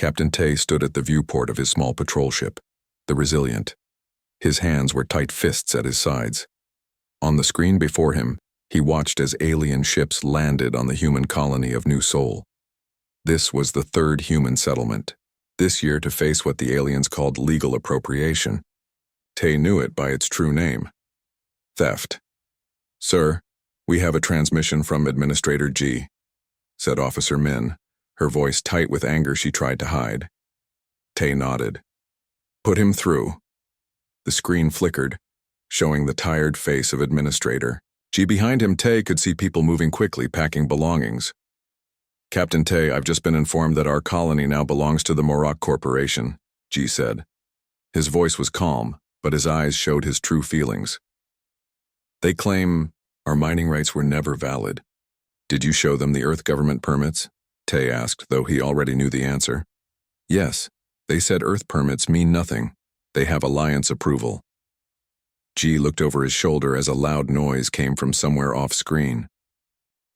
Captain Tay stood at the viewport of his small patrol ship, the Resilient. His hands were tight fists at his sides. On the screen before him, he watched as alien ships landed on the human colony of New Sol. This was the third human settlement, this year to face what the aliens called legal appropriation. Tay knew it by its true name: theft. "Sir, we have a transmission from Administrator G," said Officer Min, her voice tight with anger she tried to hide. Tay nodded. "Put him through." The screen flickered, showing the tired face of Administrator G. Behind him, Tay could see people moving quickly, packing belongings. "Captain Tay, I've just been informed that our colony now belongs to the Morocco Corporation," G said. His voice was calm, but his eyes showed his true feelings. "They claim our mining rights were never valid. Did you show them the Earth government permits?" Tay asked, though he already knew the answer. "Yes, they said Earth permits mean nothing. They have Alliance approval." G looked over his shoulder as a loud noise came from somewhere off-screen.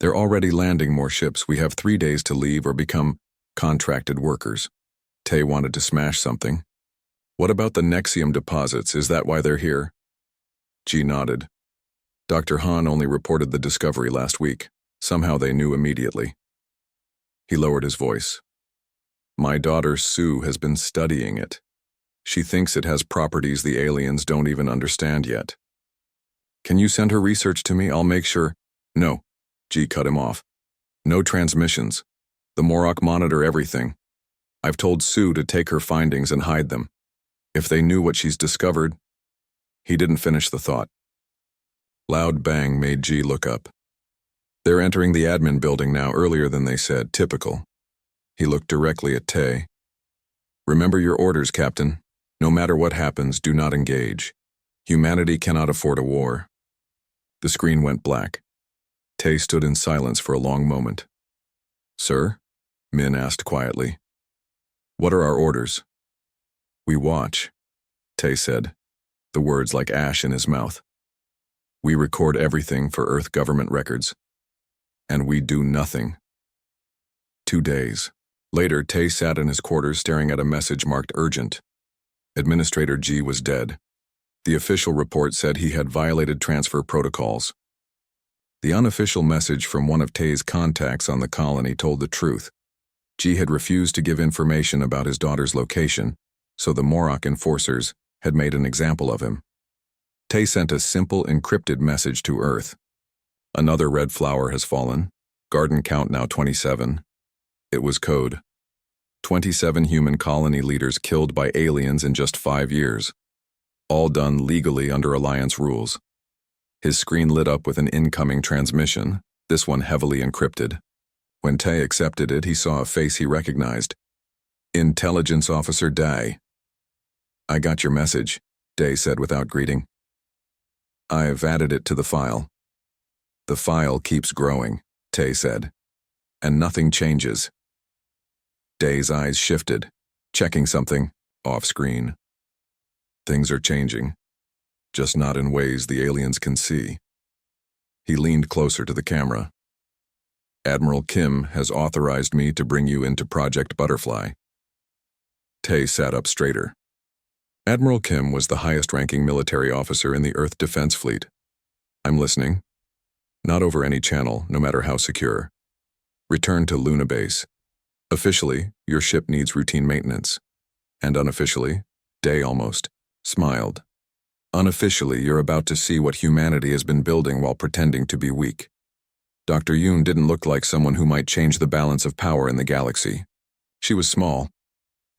"They're already landing more ships. We have 3 days to leave or become contracted workers." Tay wanted to smash something. "What about the Nexium deposits? Is that why they're here?" G nodded. Dr. Han only reported the discovery last week. Somehow they knew immediately. He lowered his voice. "My daughter Sue has been studying it. She thinks it has properties the aliens don't even understand yet. Can you send her research to me? I'll make sure—" "No," G cut him off. "No transmissions. The Morocco monitor everything. I've told Sue to take her findings and hide them. If they knew what she's discovered—" He didn't finish the thought. Loud bang made G look up. "They're entering the admin building now, earlier than they said. Typical." He looked directly at Tay. "Remember your orders, Captain. No matter what happens, do not engage. Humanity cannot afford a war." The screen went black. Tay stood in silence for a long moment. "Sir?" Min asked quietly. "What are our orders?" "We watch," Tay said, the words like ash in his mouth. "We record everything for Earth government records. And we do nothing." 2 days. Later, Tay sat in his quarters staring at a message marked urgent. Administrator G was dead. The official report said he had violated transfer protocols. The unofficial message from one of Tay's contacts on the colony told the truth. G had refused to give information about his daughter's location, so the Morocco enforcers had made an example of him. Tay sent a simple encrypted message to Earth. "Another red flower has fallen. Garden count now 27. It was code. 27 human colony leaders killed by aliens in just 5 years. All done legally under Alliance rules." His screen lit up with an incoming transmission, this one heavily encrypted. When Tay accepted it, he saw a face he recognized. "Intelligence Officer Day." "I got your message," Day said without greeting. "I've added it to the file." "The file keeps growing," Tay said. "And nothing changes." Day's eyes shifted, checking something off-screen. "Things are changing, just not in ways the aliens can see." He leaned closer to the camera. "Admiral Kim has authorized me to bring you into Project Butterfly." Tay sat up straighter. Admiral Kim was the highest-ranking military officer in the Earth Defense Fleet. "I'm listening." "Not over any channel, no matter how secure. Return to Luna Base. Officially, your ship needs routine maintenance. And unofficially," Day almost smiled, "unofficially, you're about to see what humanity has been building while pretending to be weak." Dr. Yoon didn't look like someone who might change the balance of power in the galaxy. She was small,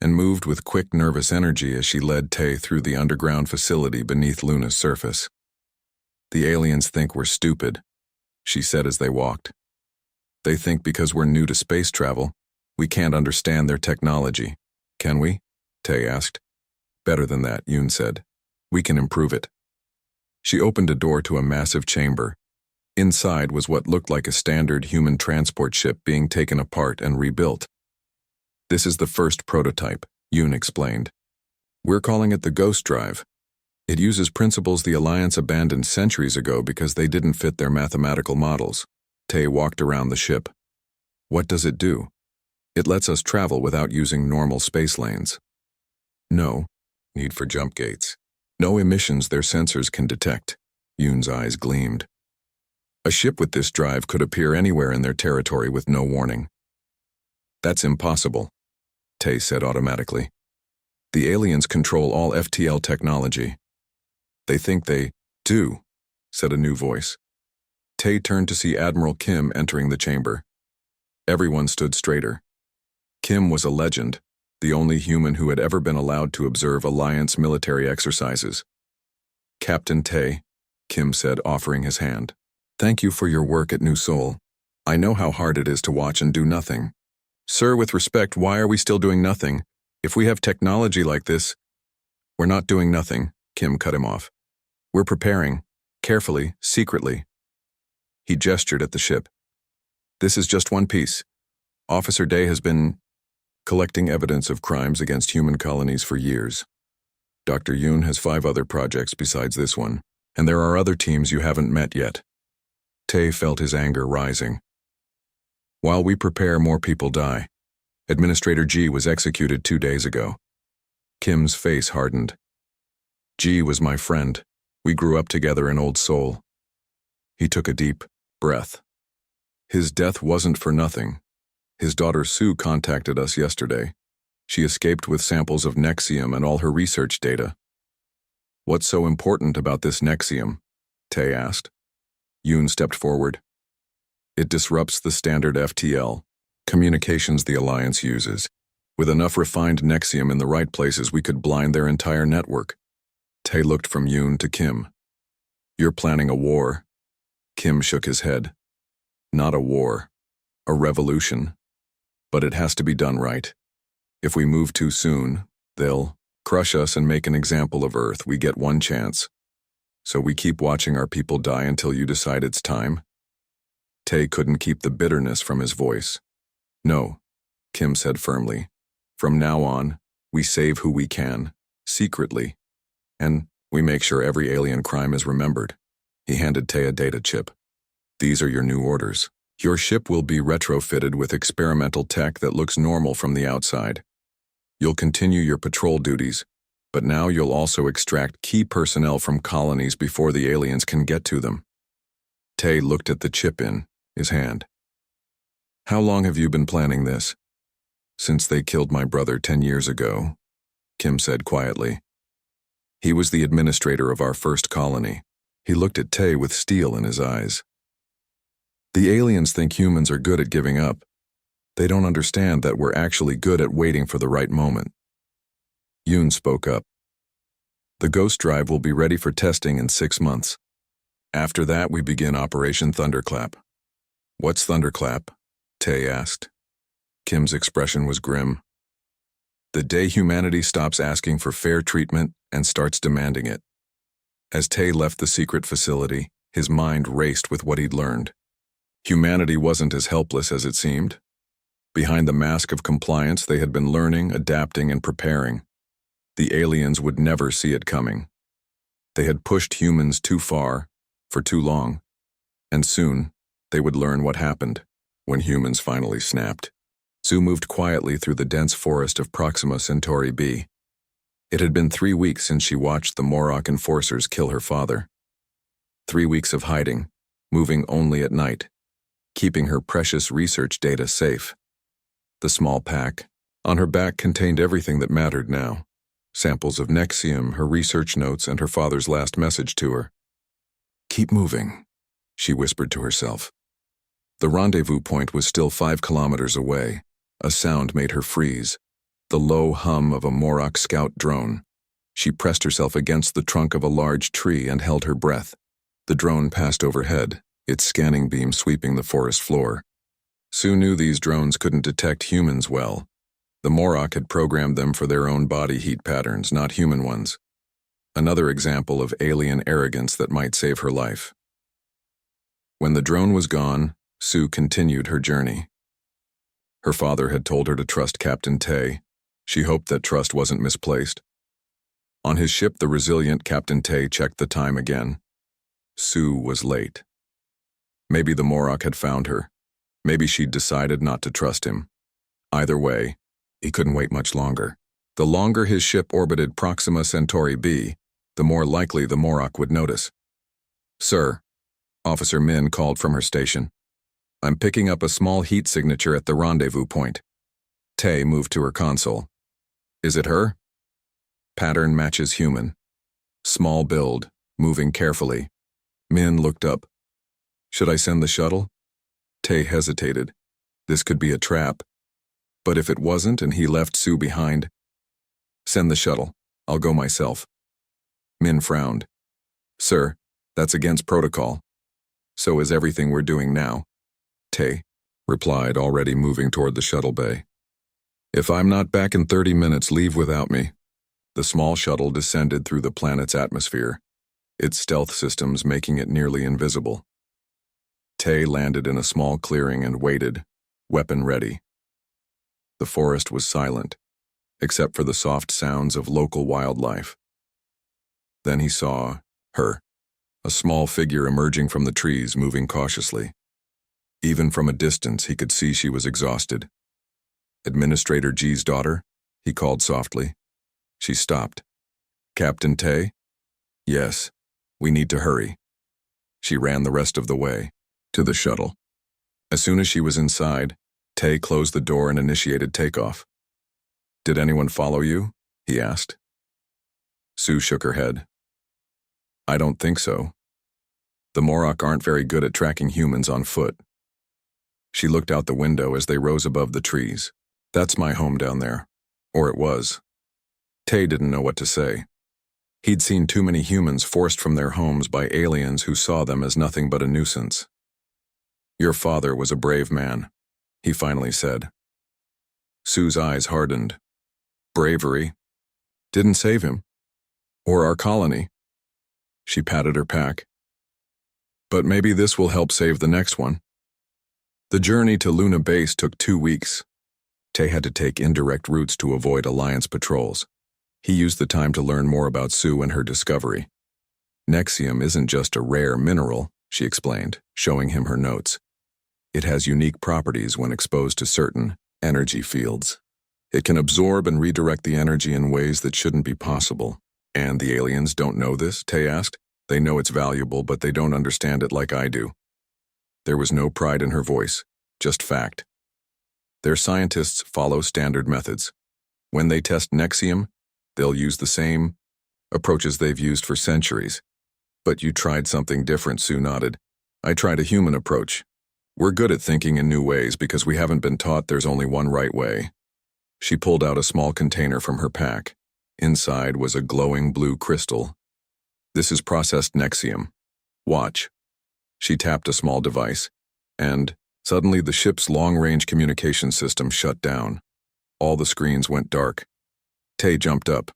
and moved with quick nervous energy as she led Tay through the underground facility beneath Luna's surface. "The aliens think we're stupid," she said as they walked. "They think because we're new to space travel, we can't understand their technology. Can we?" Tay asked. "Better than that," Yoon said. "We can improve it." She opened a door to a massive chamber. Inside was what looked like a standard human transport ship being taken apart and rebuilt. "This is the first prototype," Yoon explained. "We're calling it the Ghost Drive. It uses principles the Alliance abandoned centuries ago because they didn't fit their mathematical models." Tay walked around the ship. "What does it do?" It lets us travel without using normal space lanes. No need for jump gates. No emissions their sensors can detect. Yoon's eyes gleamed. A ship with this drive could appear anywhere in their territory with no warning. That's impossible, Tae said automatically. The aliens control all FTL technology. They think they do, said a new voice. Tae turned to see Admiral Kim entering the chamber. Everyone stood straighter. Kim was a legend, the only human who had ever been allowed to observe Alliance military exercises. Captain Tae, Kim said, offering his hand. Thank you for your work at New Seoul. I know how hard it is to watch and do nothing. Sir, with respect, why are we still doing nothing? If we have technology like this, we're not doing nothing, Kim cut him off. We're preparing, carefully, secretly. He gestured at the ship. This is just one piece. Officer Day has been collecting evidence of crimes against human colonies for years. Dr. Yoon has 5 other projects besides this one, and there are other teams you haven't met yet. Tae felt his anger rising. While we prepare, more people die. Administrator G was executed 2 days ago. Kim's face hardened. G was my friend. We grew up together in Old Seoul. He took a deep breath. His death wasn't for nothing. His daughter Sue contacted us yesterday. She escaped with samples of Nexium and all her research data. What's so important about this Nexium? Tae asked. Yoon stepped forward. It disrupts the standard FTL, communications the Alliance uses. With enough refined Nexium in the right places, we could blind their entire network. Tae looked from Yoon to Kim. You're planning a war. Kim shook his head. Not a war. A revolution. But it has to be done right. If we move too soon, they'll crush us and make an example of Earth. We get one chance. So we keep watching our people die until you decide it's time? Tae couldn't keep the bitterness from his voice. No, Kim said firmly. From now on, we save who we can, secretly. And we make sure every alien crime is remembered. He handed Tae a data chip. These are your new orders. Your ship will be retrofitted with experimental tech that looks normal from the outside. You'll continue your patrol duties, but now you'll also extract key personnel from colonies before the aliens can get to them. Tae looked at the chip in his hand. How long have you been planning this? Since they killed my brother 10 years ago, Kim said quietly. He was the administrator of our first colony. He looked at Tae with steel in his eyes. The aliens think humans are good at giving up. They don't understand that we're actually good at waiting for the right moment. Yoon spoke up. The Ghost Drive will be ready for testing in 6 months. After that, we begin Operation Thunderclap. What's Thunderclap? Tae asked. Kim's expression was grim. The day humanity stops asking for fair treatment and starts demanding it. As Tae left the secret facility, his mind raced with what he'd learned. Humanity wasn't as helpless as it seemed. Behind the mask of compliance, they had been learning, adapting, and preparing. The aliens would never see it coming. They had pushed humans too far, for too long, and soon they would learn what happened when humans finally snapped. Sue moved quietly through the dense forest of Proxima Centauri b. It had been 3 weeks since she watched the Morok enforcers kill her father. 3 weeks of hiding, moving only at night, keeping her precious research data safe. The small pack on her back contained everything that mattered now. Samples of Nexium, her research notes, and her father's last message to her. Keep moving, she whispered to herself. The rendezvous point was still 5 kilometers away. A sound made her freeze. The low hum of a Morok scout drone. She pressed herself against the trunk of a large tree and held her breath. The drone passed overhead, its scanning beam sweeping the forest floor. Sue knew these drones couldn't detect humans well. The Morok had programmed them for their own body heat patterns, not human ones. Another example of alien arrogance that might save her life. When the drone was gone, Sue continued her journey. Her father had told her to trust Captain Tae. She hoped that trust wasn't misplaced. On his ship, the resilient Captain Tae checked the time again. Sue was late. Maybe the Morok had found her. Maybe she'd decided not to trust him. Either way, he couldn't wait much longer. The longer his ship orbited Proxima Centauri b, the more likely the Morok would notice. "Sir," Officer Min called from her station. "I'm picking up a small heat signature at the rendezvous point." Tay moved to her console. "Is it her?" "Pattern matches human. Small build, moving carefully." Min looked up. "Should I send the shuttle?" Tay hesitated. This could be a trap. But if it wasn't and he left Sue behind? "Send the shuttle. I'll go myself." Min frowned. "Sir, that's against protocol. So is everything we're doing now." Tay replied, already moving toward the shuttle bay. "If I'm not back in 30 minutes, leave without me." The small shuttle descended through the planet's atmosphere, its stealth systems making it nearly invisible. Tay landed in a small clearing and waited, weapon ready. The forest was silent, except for the soft sounds of local wildlife. Then he saw her, a small figure emerging from the trees, moving cautiously. Even from a distance, he could see she was exhausted. "Administrator G's daughter?" he called softly. She stopped. "Captain Tay?" "Yes, we need to hurry." She ran the rest of the way, to the shuttle. As soon as she was inside, Tay closed the door and initiated takeoff. "Did anyone follow you?" he asked. Sue shook her head. "I don't think so. The Morok aren't very good at tracking humans on foot." She looked out the window as they rose above the trees. "That's my home down there. Or it was." Tay didn't know what to say. He'd seen too many humans forced from their homes by aliens who saw them as nothing but a nuisance. "Your father was a brave man," he finally said. Sue's eyes hardened. "Bravery? Didn't save him. Or our colony." She patted her pack. "But maybe this will help save the next one." The journey to Luna Base took 2 weeks. Tay had to take indirect routes to avoid Alliance patrols. He used the time to learn more about Sue and her discovery. "Nexium isn't just a rare mineral," she explained, showing him her notes. "It has unique properties when exposed to certain energy fields. It can absorb and redirect the energy in ways that shouldn't be possible." "And the aliens don't know this?" Tay asked. "They know it's valuable, but they don't understand it like I do." There was no pride in her voice, just fact. "Their scientists follow standard methods. When they test Nexium, they'll use the same approaches they've used for centuries." "But you tried something different," Sue nodded. "I tried a human approach. We're good at thinking in new ways because we haven't been taught there's only one right way." She pulled out a small container from her pack. Inside was a glowing blue crystal. "This is processed Nexium. Watch." She tapped a small device, and suddenly the ship's long-range communication system shut down. All the screens went dark. Tay jumped up.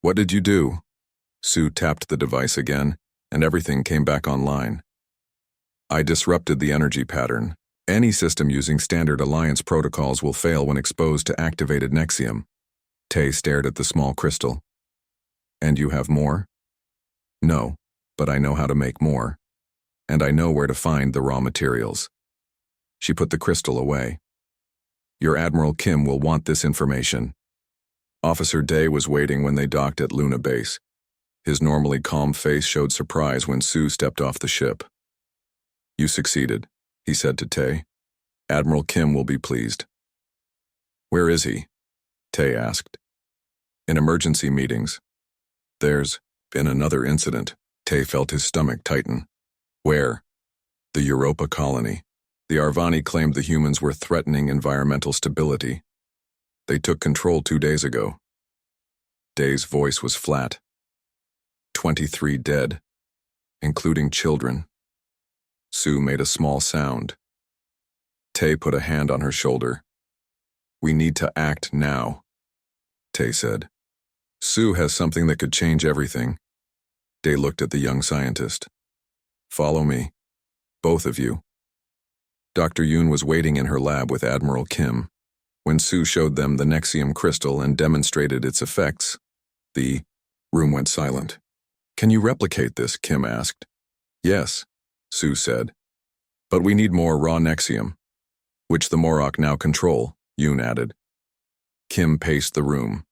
"What did you do?" Sue tapped the device again, and everything came back online. "I disrupted the energy pattern. Any system using standard Alliance protocols will fail when exposed to activated Nexium." Tay stared at the small crystal. "And you have more?" "No, but I know how to make more. And I know where to find the raw materials." She put the crystal away. "Your Admiral Kim will want this information." Officer Day was waiting when they docked at Luna Base. His normally calm face showed surprise when Sue stepped off the ship. "You succeeded," he said to Tay. "Admiral Kim will be pleased." "Where is he?" Tay asked. "In emergency meetings." "There's been another incident." Tay felt his stomach tighten. "Where?" "The Europa colony. The Arvani claimed the humans were threatening environmental stability. They took control 2 days ago." Day's voice was flat. 23 dead, including children." Sue made a small sound. Tay put a hand on her shoulder. "We need to act now," Tay said. "Sue has something that could change everything." Day looked at the young scientist. "Follow me, both of you." Dr. Yoon was waiting in her lab with Admiral Kim. When Sue showed them the Nexium crystal and demonstrated its effects, the room went silent. "Can you replicate this?" Kim asked. "Yes," Sue said. "But we need more raw Nexium, which the Morok now control." Yoon added. Kim paced the room.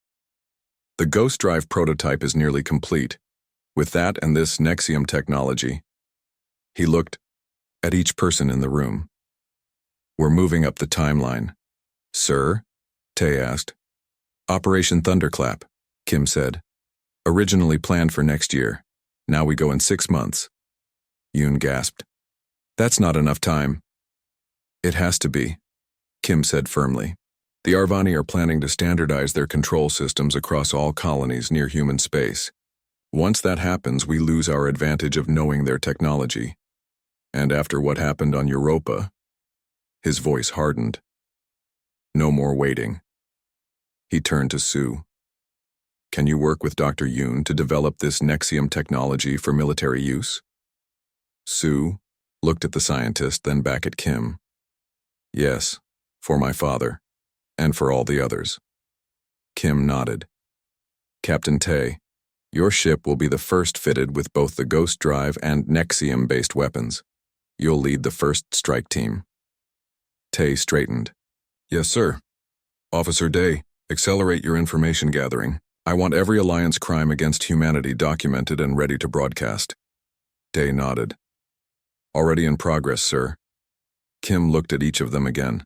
The Ghost Drive prototype is nearly complete. With that and this Nexium technology, he looked at each person in the room. We're moving up the timeline. Sir? Tae asked. Operation Thunderclap, Kim said. Originally planned for next year. Now we go in 6 months. Yoon gasped. That's not enough time. It has to be, Kim said firmly. The Arvani are planning to standardize their control systems across all colonies near human space. Once that happens, we lose our advantage of knowing their technology. And after what happened on Europa, his voice hardened. No more waiting. He turned to Sue. Can you work with Dr. Yoon to develop this Nexium technology for military use? Sue looked at the scientist, then back at Kim. Yes, for my father, and for all the others. Kim nodded. Captain Tae, your ship will be the first fitted with both the Ghost Drive and Nexium-based weapons. You'll lead the first strike team. Tae straightened. Yes, sir. Officer Day, accelerate your information gathering. I want every Alliance crime against humanity documented and ready to broadcast. Day nodded. Already in progress, sir. Kim looked at each of them again.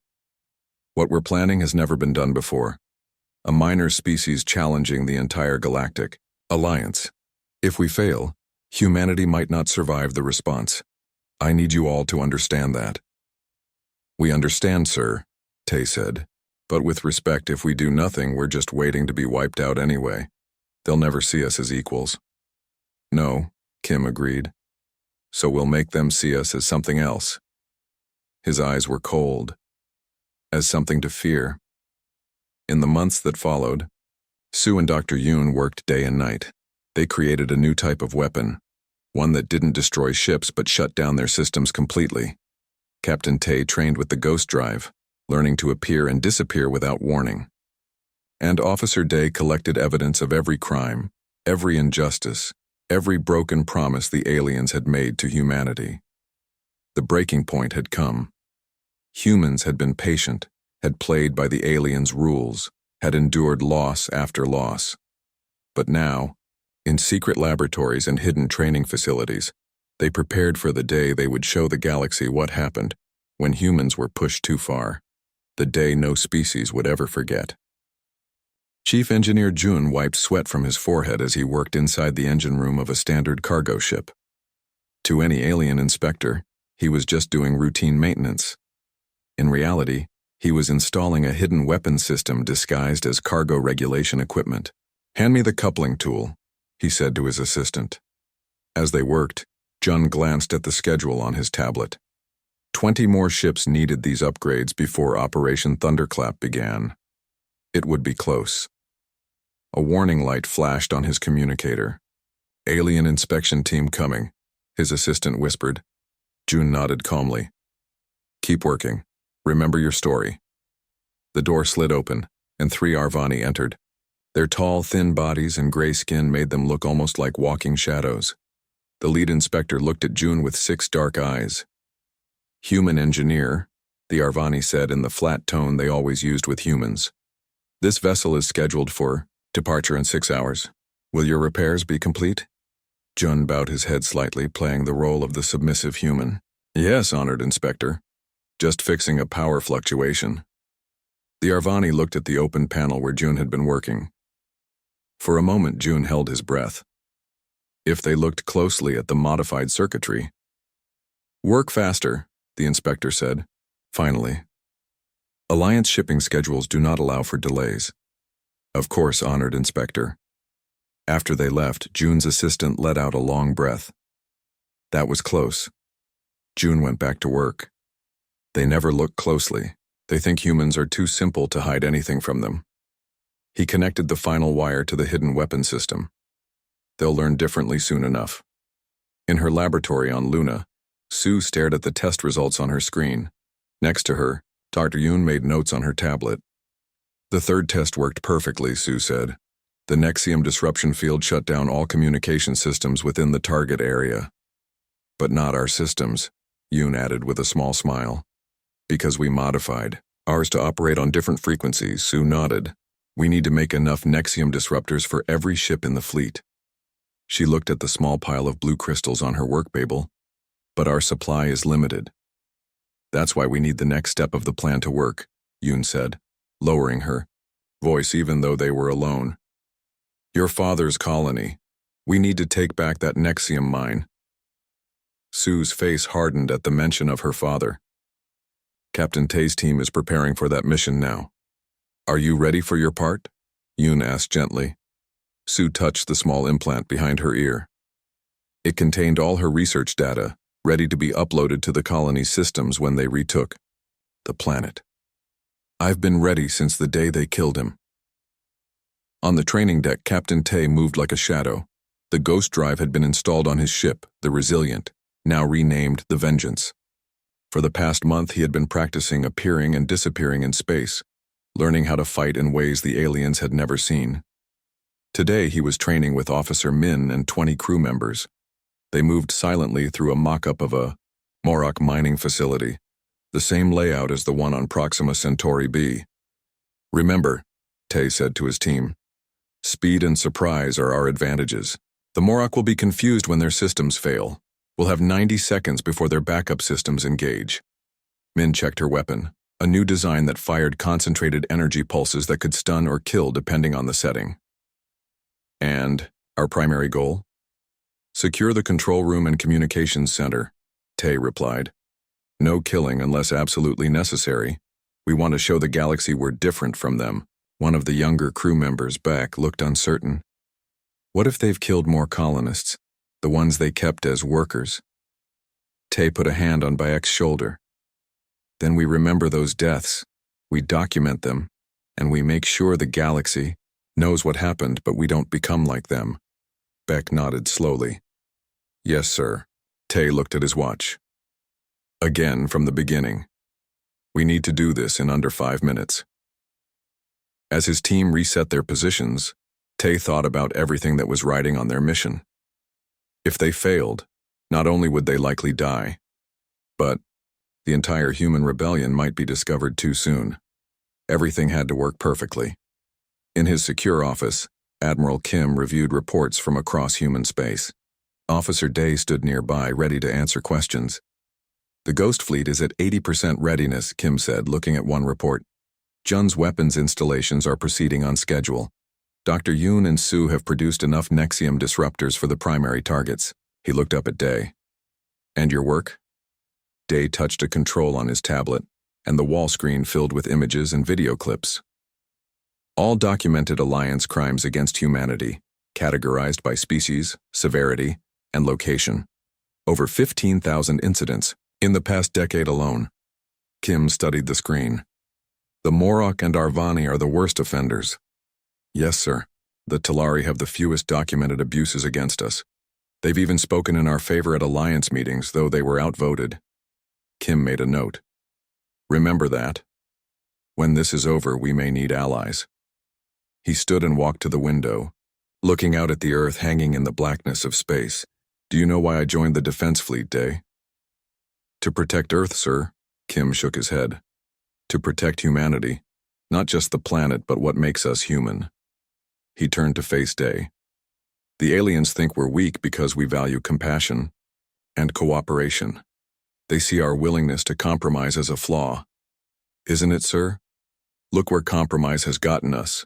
What we're planning has never been done before. A minor species challenging the entire galactic Alliance. If we fail, humanity might not survive the response. I need you all to understand that. We understand, sir, Tae said. But with respect, if we do nothing, we're just waiting to be wiped out anyway. They'll never see us as equals. No, Kim agreed. So we'll make them see us as something else. His eyes were cold. As something to fear. In the months that followed, Sue and Dr. Yoon worked day and night. They created a new type of weapon, one that didn't destroy ships but shut down their systems completely. Captain Tae trained with the Ghost Drive, learning to appear and disappear without warning. And Officer Day collected evidence of every crime, every injustice, every broken promise the aliens had made to humanity. The breaking point had come. Humans had been patient, had played by the aliens' rules, had endured loss after loss. But now, in secret laboratories and hidden training facilities, they prepared for the day they would show the galaxy what happened when humans were pushed too far, the day no species would ever forget. Chief Engineer Jun wiped sweat from his forehead as he worked inside the engine room of a standard cargo ship. To any alien inspector, he was just doing routine maintenance. In reality, he was installing a hidden weapons system disguised as cargo regulation equipment. Hand me the coupling tool, he said to his assistant. As they worked, Jun glanced at the schedule on his tablet. 20 more ships needed these upgrades before Operation Thunderclap began. It would be close. A warning light flashed on his communicator. Alien inspection team coming, his assistant whispered. Jun nodded calmly. Keep working. Remember your story. The door slid open, and 3 Arvani entered. Their tall, thin bodies and gray skin made them look almost like walking shadows. The lead inspector looked at Jun with 6 dark eyes. Human engineer, the Arvani said in the flat tone they always used with humans. This vessel is scheduled for departure in 6 hours. Will your repairs be complete? Jun bowed his head slightly, playing the role of the submissive human. Yes, honored inspector. Just fixing a power fluctuation. The Arvani looked at the open panel where Jun had been working. For a moment, Jun held his breath. If they looked closely at the modified circuitry. Work faster, the inspector said. Finally. Alliance shipping schedules do not allow for delays. Of course, honored inspector. After they left, Jun's assistant let out a long breath. That was close. Jun went back to work. They never look closely. They think humans are too simple to hide anything from them. He connected the final wire to the hidden weapon system. They'll learn differently soon enough. In her laboratory on Luna, Sue stared at the test results on her screen. Next to her, Dr. Yoon made notes on her tablet. The 3rd test worked perfectly, Sue said. The Nexium disruption field shut down all communication systems within the target area. But not our systems, Yoon added with a small smile. Because we modified Ours to operate on different frequencies, Sue nodded. We need to make enough Nexium disruptors for every ship in the fleet. She looked at the small pile of blue crystals on her work table. But our supply is limited. That's why we need the next step of the plan to work, Yoon said, lowering her voice even though they were alone. Your father's colony. We need to take back that Nexium mine. Sue's face hardened at the mention of her father. Captain Tae's team is preparing for that mission now. Are you ready for your part? Yoon asked gently. Sue touched the small implant behind her ear. It contained all her research data, ready to be uploaded to the colony's systems when they retook the planet. I've been ready since the day they killed him. On the training deck, Captain Tae moved like a shadow. The ghost drive had been installed on his ship, the Resilient, now renamed the Vengeance. For the past month, he had been practicing appearing and disappearing in space, learning how to fight in ways the aliens had never seen. Today, he was training with Officer Min and 20 crew members. They moved silently through a mock-up of a Morok mining facility, the same layout as the one on Proxima Centauri b. Remember, Tae said to his team, speed and surprise are our advantages. The Morok will be confused when their systems fail. We'll have 90 seconds before their backup systems engage. Min checked her weapon, a new design that fired concentrated energy pulses that could stun or kill depending on the setting. And our primary goal? Secure the control room and communications center, Tae replied. No killing unless absolutely necessary. We want to show the galaxy we're different from them. One of the younger crew members back looked uncertain. What if they've killed more colonists, the ones they kept as workers? Tae put a hand on Bayek's shoulder. Then we remember those deaths, we document them, and we make sure the galaxy knows what happened, but we don't become like them. Beck nodded slowly. Yes, sir. Tae looked at his watch. Again from the beginning. We need to do this in under 5 minutes. As his team reset their positions, Tae thought about everything that was riding on their mission. If they failed, not only would they likely die, but the entire human rebellion might be discovered too soon. Everything had to work perfectly. In his secure office, Admiral Kim reviewed reports from across human space. Officer Day stood nearby, ready to answer questions. The Ghost Fleet is at 80% readiness, Kim said, looking at one report. Jun's weapons installations are proceeding on schedule. Dr. Yoon and Sue have produced enough Nexium disruptors for the primary targets. He looked up at Day. And your work? Day touched a control on his tablet, and the wall screen filled with images and video clips. All documented Alliance crimes against humanity, categorized by species, severity, and location. Over 15,000 incidents in the past decade alone. Kim studied the screen. The Morok and Arvani are the worst offenders. Yes, sir. The Talari have the fewest documented abuses against us. They've even spoken in our favor at Alliance meetings, though they were outvoted. Kim made a note. Remember that. When this is over, we may need allies. He stood and walked to the window, looking out at the Earth hanging in the blackness of space. Do you know why I joined the Defense Fleet, Day? To protect Earth, sir. Kim shook his head. To protect humanity. Not just the planet, but what makes us human. He turned to face Day. The aliens think we're weak because we value compassion and cooperation. They see our willingness to compromise as a flaw. Isn't it, sir? Look where compromise has gotten us.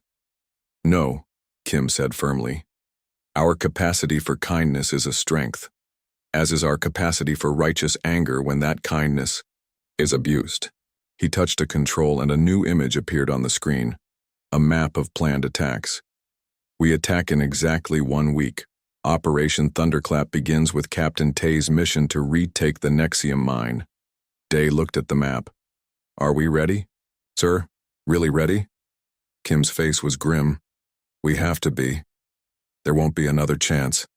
No, Kim said firmly. Our capacity for kindness is a strength, as is our capacity for righteous anger when that kindness is abused. He touched a control and a new image appeared on the screen, a map of planned attacks. We attack in exactly 1 week. Operation Thunderclap begins with Captain Tae's mission to retake the Nexium mine. Day looked at the map. Are we ready? Sir, really ready? Kim's face was grim. We have to be. There won't be another chance.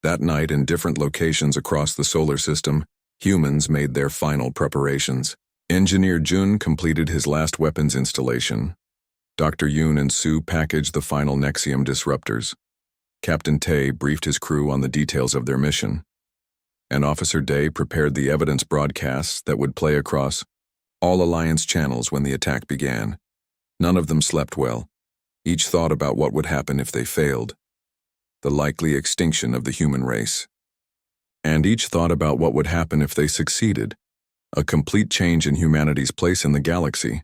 That night, in different locations across the solar system, humans made their final preparations. Engineer Jun completed his last weapons installation. Dr. Yoon and Sue packaged the final Nexium disruptors. Captain Tae briefed his crew on the details of their mission. And Officer Day prepared the evidence broadcasts that would play across All Alliance channels when the attack began. None of them slept well. Each thought about what would happen if they failed, the likely extinction of the human race. And each thought about what would happen if they succeeded, a complete change in humanity's place in the galaxy.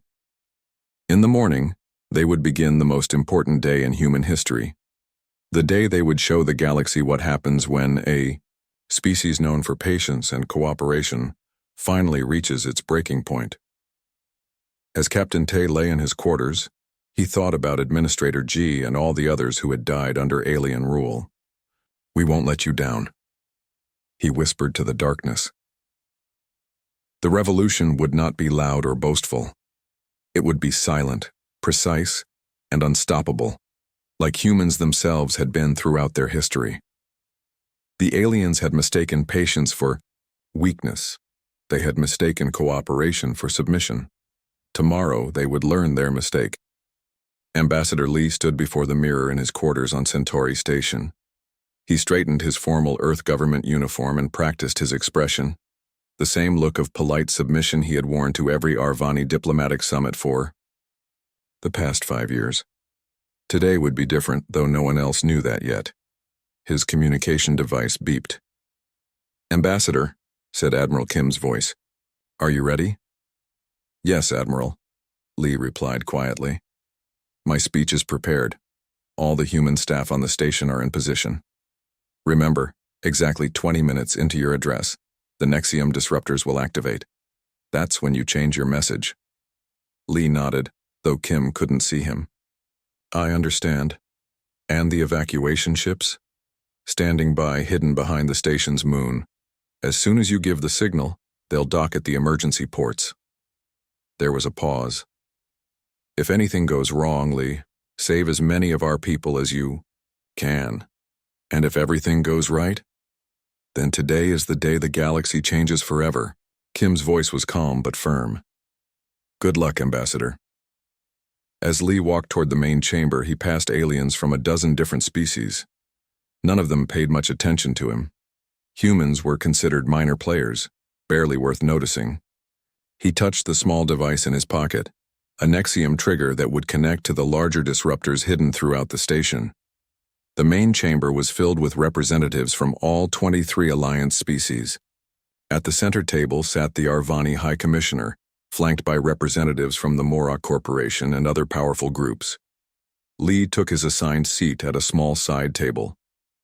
In the morning, they would begin the most important day in human history. The day they would show the galaxy what happens when a species known for patience and cooperation finally reaches its breaking point. As Captain Tay lay in his quarters, he thought about Administrator G and all the others who had died under alien rule. "We won't let you down," he whispered to the darkness. The revolution would not be loud or boastful. It would be silent, precise, and unstoppable, like humans themselves had been throughout their history. The aliens had mistaken patience for weakness. They had mistaken cooperation for submission. Tomorrow they would learn their mistake. Ambassador Lee stood before the mirror in his quarters on Centauri Station. He straightened his formal Earth government uniform and practiced his expression, the same look of polite submission he had worn to every Arvani diplomatic summit for the past 5 years. Today would be different, though no one else knew that yet. His communication device beeped. "Ambassador," said Admiral Kim's voice. "Are you ready?" "Yes, Admiral," Lee replied quietly. "My speech is prepared. All the human staff on the station are in position. Remember, exactly 20 minutes into your address, the Nexium disruptors will activate. That's when you change your message." Lee nodded, though Kim couldn't see him. "I understand. And the evacuation ships? Standing by, hidden behind the station's moon. As soon as you give the signal, they'll dock at the emergency ports." There was a pause. "If anything goes wrong, Lee, save as many of our people as you can. And if everything goes right, then today is the day the galaxy changes forever." Kim's voice was calm but firm. "Good luck, Ambassador." As Lee walked toward the main chamber, he passed aliens from a dozen different species. None of them paid much attention to him. Humans were considered minor players, barely worth noticing. He touched the small device in his pocket, a Nexium trigger that would connect to the larger disruptors hidden throughout the station. The main chamber was filled with representatives from all 23 Alliance species. At the center table sat the Arvani High Commissioner, flanked by representatives from the Morok Corporation and other powerful groups. Lee took his assigned seat at a small side table,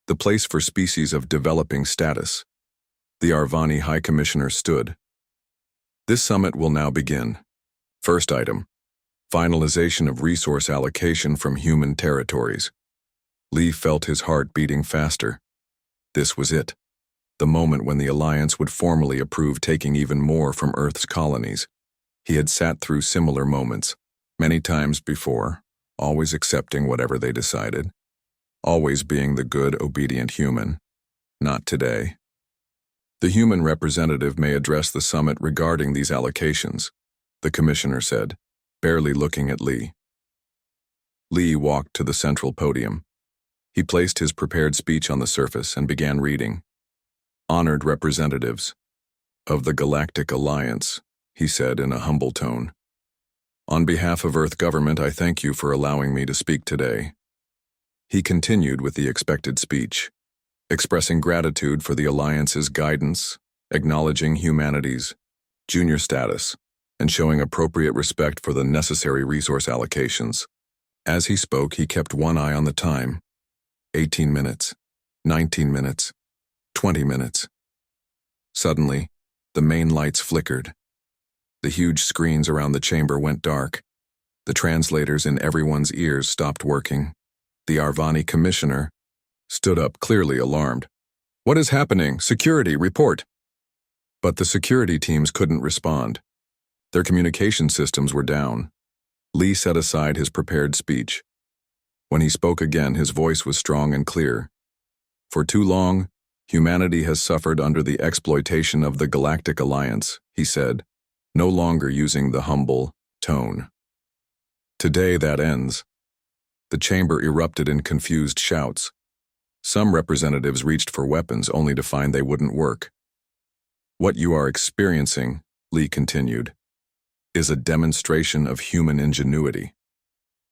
the place for species of developing status. The Arvani High Commissioner stood. "This summit will now begin. First item, finalization of resource allocation from human territories." Lee felt his heart beating faster. This was it, the moment when the Alliance would formally approve taking even more from Earth's colonies. He had sat through similar moments, many times before, always accepting whatever they decided, always being the good, obedient human. Not today. "The human representative may address the summit regarding these allocations," the commissioner said, barely looking at Lee. Lee walked to the central podium. He placed his prepared speech on the surface and began reading. "Honored representatives of the Galactic Alliance," he said in a humble tone. "On behalf of Earth government, I thank you for allowing me to speak today." He continued with the expected speech, expressing gratitude for the Alliance's guidance, acknowledging humanity's junior status, and showing appropriate respect for the necessary resource allocations. As he spoke, he kept one eye on the time. 18 minutes, 19 minutes, 20 minutes. Suddenly, the main lights flickered. The huge screens around the chamber went dark. The translators in everyone's ears stopped working. The Arvani commissioner stood up, clearly alarmed. "What is happening? Security, report!" But the security teams couldn't respond. Their communication systems were down. Lee set aside his prepared speech. When he spoke again, his voice was strong and clear. "For too long, humanity has suffered under the exploitation of the Galactic Alliance," he said, no longer using the humble tone. "Today that ends." The chamber erupted in confused shouts. Some representatives reached for weapons only to find they wouldn't work. "What you are experiencing," Lee continued, is a demonstration of human ingenuity.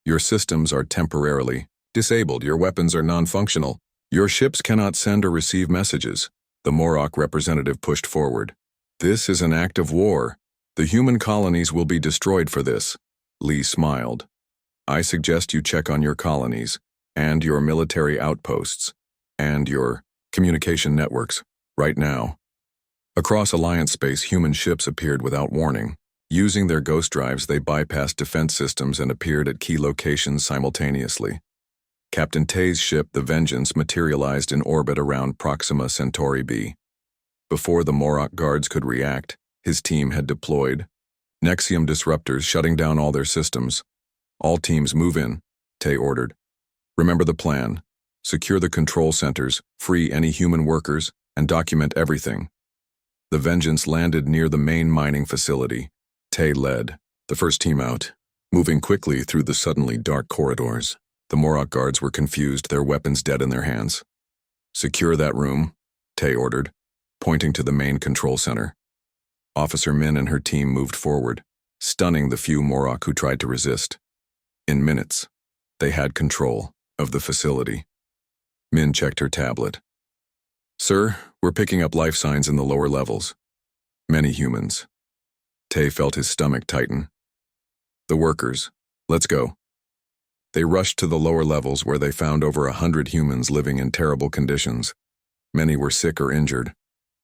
Your systems are temporarily disabled. Your weapons are non-functional. Your ships cannot send or receive messages. The Morok representative pushed forward. This is an act of war. The human colonies will be destroyed for this. Lee smiled. I suggest you check on your colonies, and your military outposts, and your communication networks, right now. Across Alliance space, human ships appeared without warning. Using their ghost drives, they bypassed defense systems and appeared at key locations simultaneously. Captain Tay's ship, the Vengeance, materialized in orbit around Proxima Centauri b. Before the Morok guards could react, his team had deployed Nexium disruptors, shutting down all their systems. All teams move in, Tay ordered. Remember the plan. Secure the control centers, free any human workers, and document everything. The Vengeance landed near the main mining facility. Tay led the first team out, moving quickly through the suddenly dark corridors. The Morok guards were confused, their weapons dead in their hands. Secure that room, Tay ordered, pointing to the main control center. Officer Min and her team moved forward, stunning the few Morok who tried to resist. In minutes, they had control of the facility. Min checked her tablet. Sir, we're picking up life signs in the lower levels. Many humans. Tay felt his stomach tighten. The workers. Let's go. They rushed to the lower levels where they found over 100 humans living in terrible conditions. Many were sick or injured.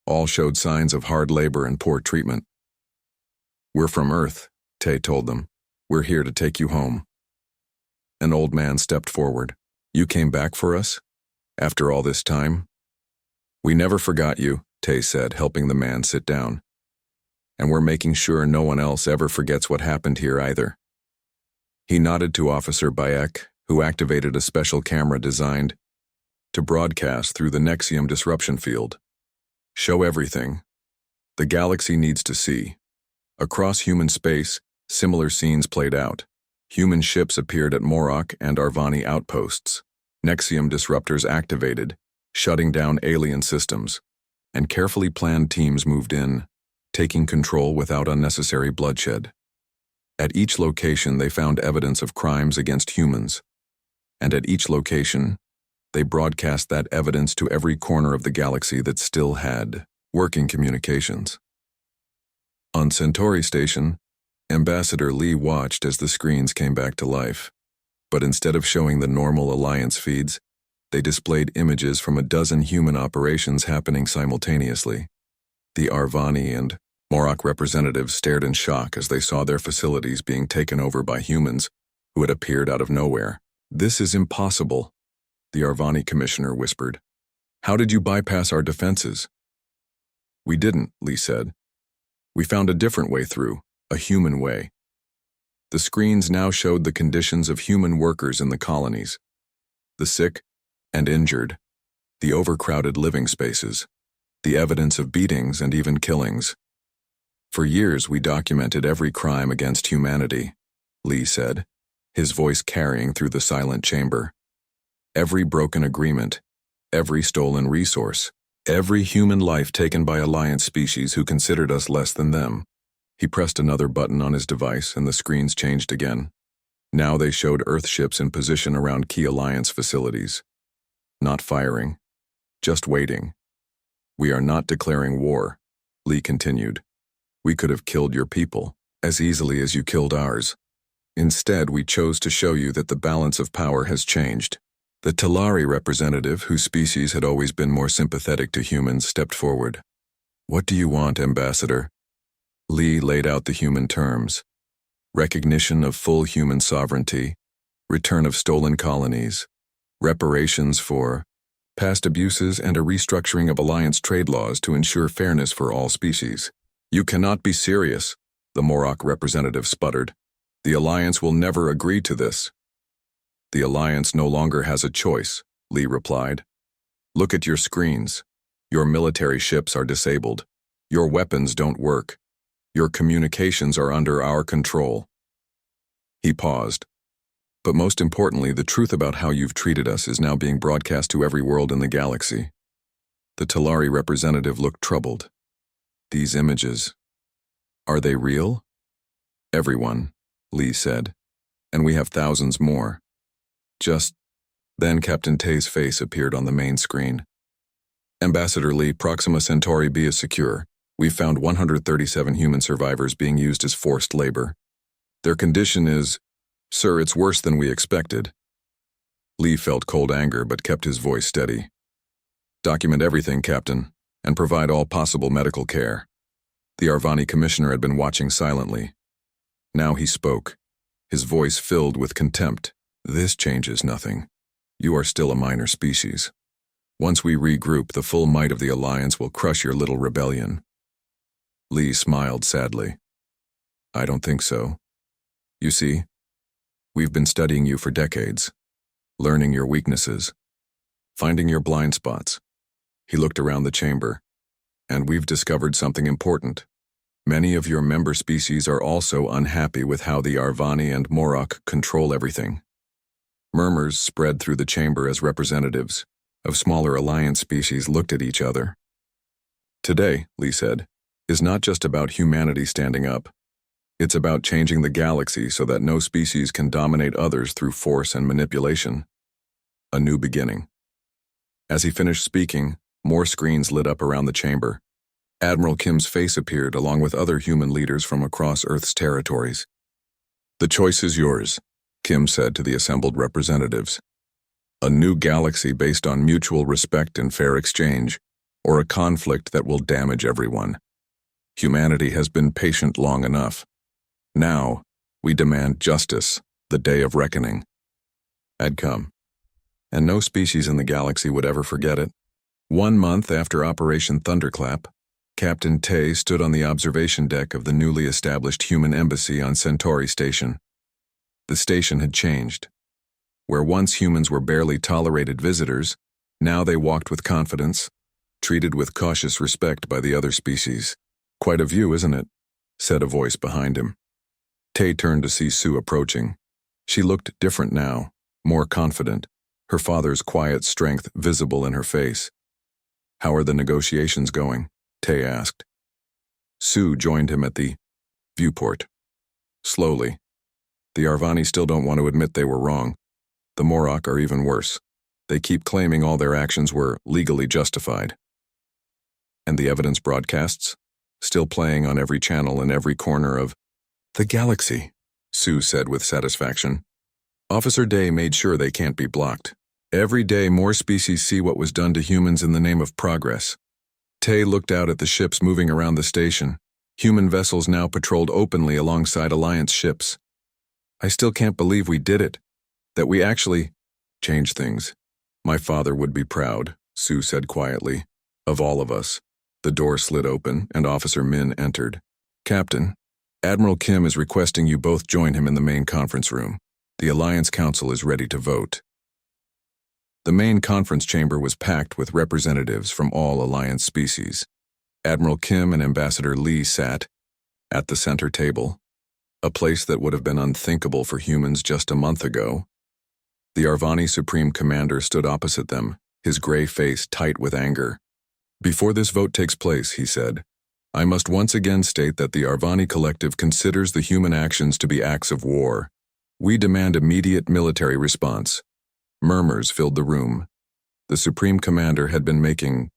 All showed signs of hard labor and poor treatment. We're from Earth, Tay told them. We're here to take you home. An old man stepped forward. You came back for us? After all this time? We never forgot you, Tay said, helping the man sit down. And we're making sure no one else ever forgets what happened here either. He nodded to Officer Bayek, who activated a special camera designed to broadcast through the Nexium disruption field. Show everything. The galaxy needs to see. Across human space, similar scenes played out. Human ships appeared at Morok and Arvani outposts. Nexium disruptors activated, shutting down alien systems, and carefully planned teams moved in, taking control without unnecessary bloodshed. At each location, they found evidence of crimes against humans, and at each location, they broadcast that evidence to every corner of the galaxy that still had working communications. On Centauri Station, Ambassador Lee watched as the screens came back to life, but instead of showing the normal Alliance feeds, they displayed images from a dozen human operations happening simultaneously. The Arvani and Morok representatives stared in shock as they saw their facilities being taken over by humans who had appeared out of nowhere. This is impossible, the Arvani commissioner whispered. How did you bypass our defenses? We didn't, Lee said. We found a different way through, a human way. The screens now showed the conditions of human workers in the colonies. The sick and injured, the overcrowded living spaces, the evidence of beatings and even killings. For years we documented every crime against humanity, Lee said, his voice carrying through the silent chamber. Every broken agreement, every stolen resource, every human life taken by Alliance species who considered us less than them. He pressed another button on his device and the screens changed again. Now they showed Earth ships in position around key Alliance facilities. Not firing, just waiting. We are not declaring war, Lee continued. We could have killed your people as easily as you killed ours. Instead, we chose to show you that the balance of power has changed. The Talari representative, whose species had always been more sympathetic to humans, stepped forward. What do you want, Ambassador? Lee laid out the human terms. Recognition of full human sovereignty, return of stolen colonies, reparations for past abuses, and a restructuring of Alliance trade laws to ensure fairness for all species. You cannot be serious, the Morok representative sputtered. The Alliance will never agree to this. The Alliance no longer has a choice, Lee replied. Look at your screens. Your military ships are disabled. Your weapons don't work. Your communications are under our control. He paused. But most importantly, the truth about how you've treated us is now being broadcast to every world in the galaxy. The Talari representative looked troubled. These images, are they real? Everyone, Lee said, and we have thousands more. Just then Captain Tay's face appeared on the main screen. Ambassador Lee, Proxima Centauri B is secure. We've found 137 human survivors being used as forced labor. Their condition is, sir, it's worse than we expected. Lee felt cold anger but kept his voice steady. Document everything, Captain, and provide all possible medical care. The Arvani commissioner had been watching silently. Now he spoke, his voice filled with contempt. This changes nothing. You are still a minor species. Once we regroup, the full might of the Alliance will crush your little rebellion. Lee smiled sadly. I don't think so. You see, we've been studying you for decades, learning your weaknesses, finding your blind spots. He looked around the chamber, and we've discovered something important. Many of your member species are also unhappy with how the Arvani and Morok control everything. Murmurs spread through the chamber as representatives of smaller Alliance species looked at each other. Today, Lee said, is not just about humanity standing up. It's about changing the galaxy so that no species can dominate others through force and manipulation. A new beginning. As he finished speaking, more screens lit up around the chamber. Admiral Kim's face appeared along with other human leaders from across Earth's territories. The choice is yours, Kim said to the assembled representatives. A new galaxy based on mutual respect and fair exchange, or a conflict that will damage everyone. Humanity has been patient long enough. Now, we demand justice, the day of reckoning. Had come, and no species in the galaxy would ever forget it. 1 month after Operation Thunderclap, Captain Tay stood on the observation deck of the newly established human embassy on Centauri Station. The station had changed. Where once humans were barely tolerated visitors, now they walked with confidence, treated with cautious respect by the other species. Quite a view, isn't it? Said a voice behind him. Tay turned to see Sue approaching. She looked different now, more confident, her father's quiet strength visible in her face. How are the negotiations going? Tay asked. Sue joined him at the viewport. Slowly. The Arvani still don't want to admit they were wrong. The Morok are even worse. They keep claiming all their actions were legally justified. And the evidence broadcasts? Still playing on every channel in every corner of the galaxy, Sue said with satisfaction. Officer Day made sure they can't be blocked. Every day more species see what was done to humans in the name of progress. Tay looked out at the ships moving around the station. Human vessels now patrolled openly alongside Alliance ships. I still can't believe we did it. That we actually changed things. My father would be proud, Sue said quietly. Of all of us. The door slid open and Officer Min entered. Captain, Admiral Kim is requesting you both join him in the main conference room. The Alliance Council is ready to vote. The main conference chamber was packed with representatives from all Alliance species. Admiral Kim and Ambassador Lee sat at the center table, a place that would have been unthinkable for humans just a month ago. The Arvani Supreme Commander stood opposite them, his gray face tight with anger. Before this vote takes place, he said, I must once again state that the Arvani Collective considers the human actions to be acts of war. We demand immediate military response. Murmurs filled the room. The Supreme Commander had been making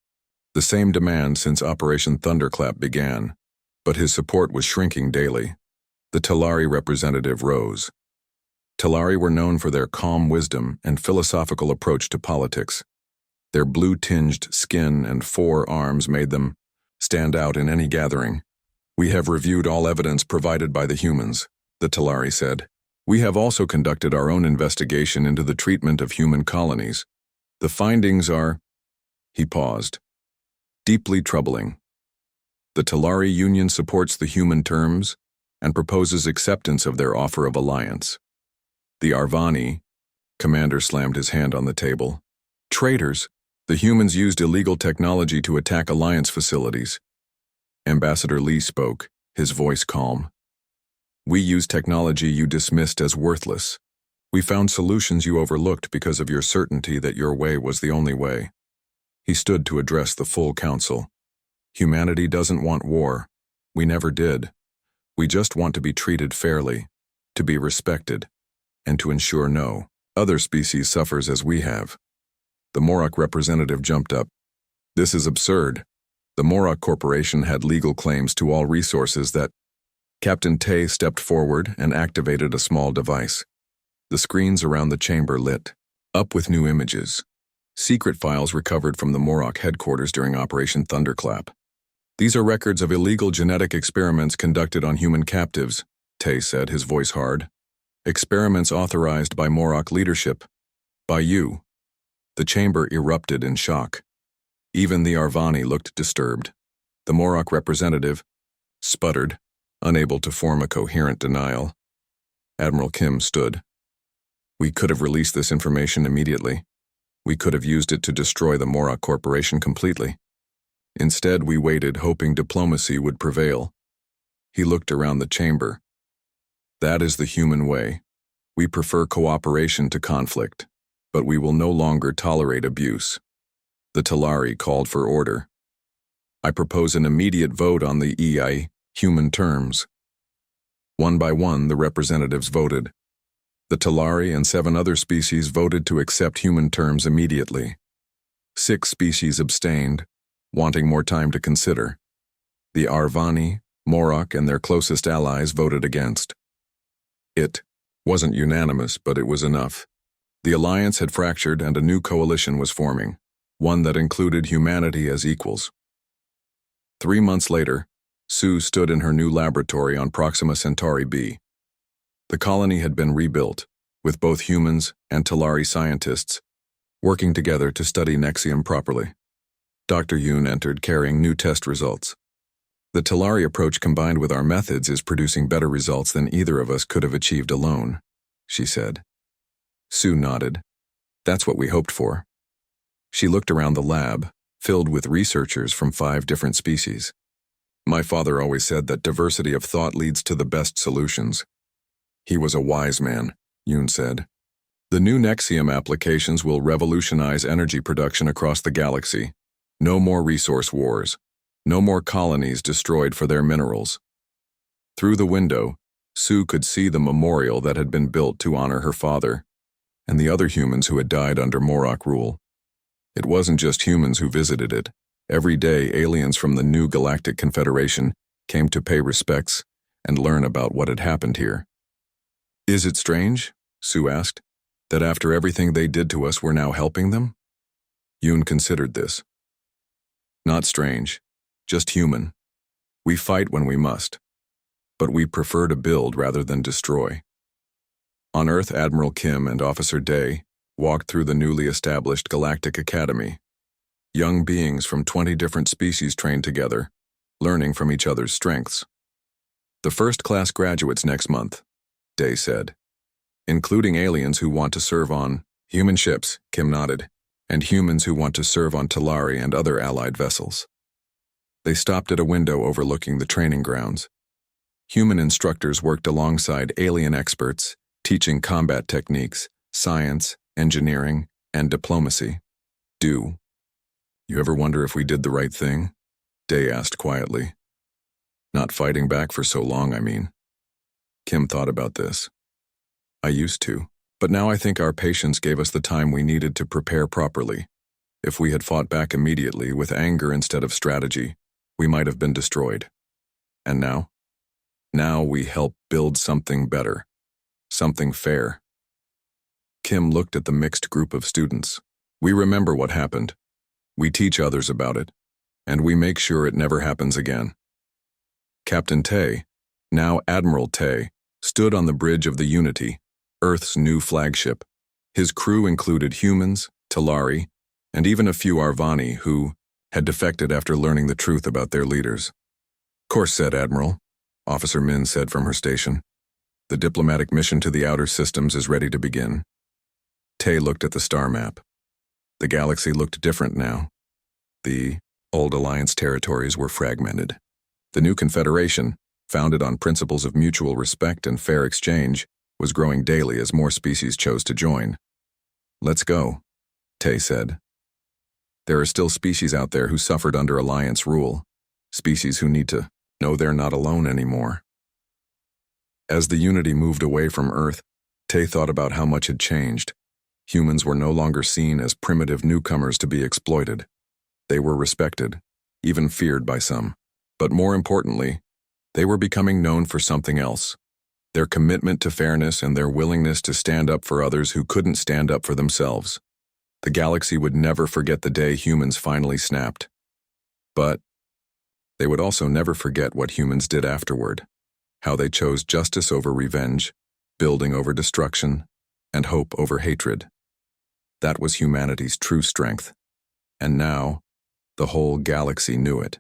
the same demand since Operation Thunderclap began, but his support was shrinking daily. The Talari representative rose. Talari were known for their calm wisdom and philosophical approach to politics. Their blue-tinged skin and 4 arms made them stand out in any gathering. We have reviewed all evidence provided by the humans, the Talari said. We have also conducted our own investigation into the treatment of human colonies. The findings are, he paused, deeply troubling. The Talari Union supports the human terms and proposes acceptance of their offer of alliance. The Arvani, Commander slammed his hand on the table. Traitors, the humans used illegal technology to attack Alliance facilities. Ambassador Lee spoke, his voice calm. We used technology you dismissed as worthless. We found solutions you overlooked because of your certainty that your way was the only way. He stood to address the full council. Humanity doesn't want war. We never did. We just want to be treated fairly, to be respected, and to ensure no other species suffers as we have. The Morok representative jumped up. This is absurd. The Morok Corporation had legal claims to all resources that... Captain Tay stepped forward and activated a small device. The screens around the chamber lit up with new images. Secret files recovered from the Morok headquarters during Operation Thunderclap. These are records of illegal genetic experiments conducted on human captives, Tay said, his voice hard. Experiments authorized by Morok leadership. By you. The chamber erupted in shock. Even the Arvani looked disturbed. The Morok representative sputtered, unable to form a coherent denial. Admiral Kim stood. We could have released this information immediately. We could have used it to destroy the Morok Corporation completely. Instead, we waited, hoping diplomacy would prevail. He looked around the chamber. That is the human way. We prefer cooperation to conflict, but we will no longer tolerate abuse. The Talari called for order. I propose an immediate vote on the EI human terms. One by one, the representatives voted. The Talari and 7 other species voted to accept human terms immediately. 6 species abstained, wanting more time to consider. The Arvani, Morok, and their closest allies voted against. It wasn't unanimous, but it was enough. The alliance had fractured and a new coalition was forming, one that included humanity as equals. 3 months later, Sue stood in her new laboratory on Proxima Centauri b. The colony had been rebuilt, with both humans and Talari scientists working together to study Nexium properly. Dr. Yoon entered carrying new test results. The Talari approach combined with our methods is producing better results than either of us could have achieved alone, she said. Sue nodded. That's what we hoped for. She looked around the lab, filled with researchers from 5 different species. My father always said that diversity of thought leads to the best solutions. He was a wise man, Yoon said. The new Nexium applications will revolutionize energy production across the galaxy. No more resource wars. No more colonies destroyed for their minerals. Through the window, Sue could see the memorial that had been built to honor her father and the other humans who had died under Morok rule. It wasn't just humans who visited it. Every day, aliens from the new Galactic Confederation came to pay respects and learn about what had happened here. Is it strange, Sue asked, that after everything they did to us, we're now helping them? Yoon considered this. Not strange, just human. We fight when we must, but we prefer to build rather than destroy. On Earth, Admiral Kim and Officer Day walked through the newly established Galactic Academy. Young beings from 20 different species trained together, learning from each other's strengths. The first-class graduates next month, Day said, including aliens who want to serve on human ships, Kim nodded, and humans who want to serve on Talari and other allied vessels. They stopped at a window overlooking the training grounds. Human instructors worked alongside alien experts, teaching combat techniques, science, engineering, and diplomacy. Do you ever wonder if we did the right thing? Day asked quietly. Not fighting back for so long, I mean. Kim thought about this. I used to, but now I think our patience gave us the time we needed to prepare properly. If we had fought back immediately with anger instead of strategy, we might have been destroyed. And now? Now we help build something better, something fair. Kim looked at the mixed group of students. We remember what happened. We teach others about it, and we make sure it never happens again. Captain Tay, now Admiral Tay, stood on the bridge of the Unity, Earth's new flagship. His crew included humans, Talari, and even a few Arvani who had defected after learning the truth about their leaders. Course said, Admiral, Officer Min said from her station. The diplomatic mission to the outer systems is ready to begin. Tay looked at the star map. The galaxy looked different now. The old Alliance territories were fragmented. The new Confederation, founded on principles of mutual respect and fair exchange, was growing daily as more species chose to join. Let's go, Tay said. There are still species out there who suffered under Alliance rule, species who need to know they're not alone anymore. As the Unity moved away from Earth, Tay thought about how much had changed. Humans were no longer seen as primitive newcomers to be exploited. They were respected, even feared by some. But more importantly, they were becoming known for something else. Their commitment to fairness and their willingness to stand up for others who couldn't stand up for themselves. The galaxy would never forget the day humans finally snapped. But they would also never forget what humans did afterward, how they chose justice over revenge, building over destruction, and hope over hatred. That was humanity's true strength. And now, the whole galaxy knew it.